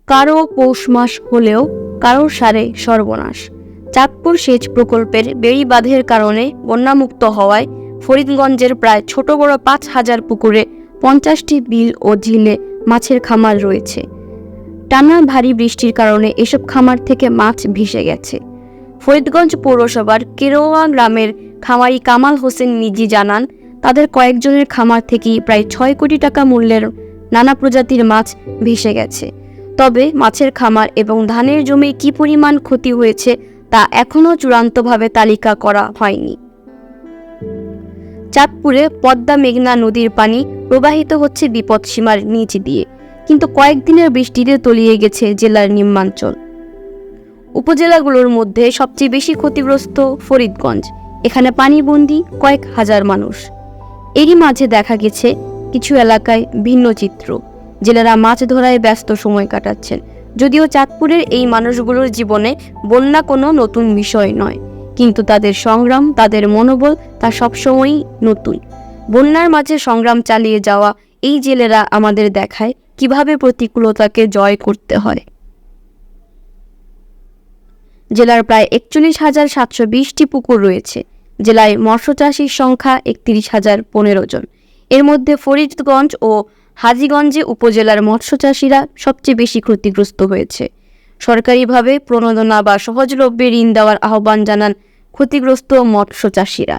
কারো পৌষ মাস হলেও কারো সারে সর্বনাশ। চাঁদপুর সেচ প্রকল্পের বেড়িবাঁধের কারণে বন্যামুক্ত হওয়ায় ফরিদগঞ্জের প্রায় ছোট বড় 5,000 পুকুরে 50টি বিল ও ঝিলে মাছের খামার রয়েছে। টানা ভারী বৃষ্টির কারণে এসব খামার থেকে মাছ ভেসে গেছে। ফরিদগঞ্জ পৌরসভার কেরোয়া গ্রামের খামারি কামাল হোসেন নিজি জানান, তাদের কয়েকজনের খামার থেকেই প্রায় 6 কোটি টাকা মূল্যের নানা প্রজাতির মাছ ভেসে গেছে। তবে মাছের খামার এবং ধানের জমি কী পরিমাণ ক্ষতি হয়েছে তা এখনও চূড়ান্তভাবে তালিকা করা হয়নি। চাঁদপুরে পদ্মা মেঘনা নদীর পানি প্রবাহিত হচ্ছে বিপদসীমার নিচ দিয়ে, কিন্তু কয়েকদিনের বৃষ্টিতে তলিয়ে গেছে জেলার নিম্নাঞ্চল। উপজেলাগুলোর মধ্যে সবচেয়ে বেশি ক্ষতিগ্রস্ত ফরিদগঞ্জ। এখানে পানিবন্দী কয়েক হাজার মানুষ। এরই মাঝে দেখা গেছে কিছু এলাকায় ভিন্ন চিত্র। জেলেরা মাছ ধরায় ব্যস্ত সময় কাটাচ্ছেন। যদিও চাঁদপুরের এই মানুষগুলোর জীবনে বন্যা কোনো নতুন বিষয় নয়, কিন্তু তাদের সংগ্রাম, তাদের মনোবল তা সবসময়ই নতুন। বন্যার মাঝে সংগ্রাম চালিয়ে যাওয়া এই জেলেরা আমাদের দেখায় কিভাবে প্রতিকূলতাকে জয় করতে হয়। জেলার প্রায় 41,720টি পুকুর রয়েছে। জেলায় মৎস্যচাষীর সংখ্যা 31,015 জন। এর মধ্যে ফরিদগঞ্জ ও হাজীগঞ্জে উপজেলার মৎস্যচাষীরা সবচেয়ে বেশি ক্ষতিগ্রস্ত হয়েছে। সরকারিভাবে প্রণোদনা বা সহজলভ্যে ঋণ দেওয়ার আহ্বান জানান ক্ষতিগ্রস্ত মৎস্যচাষীরা।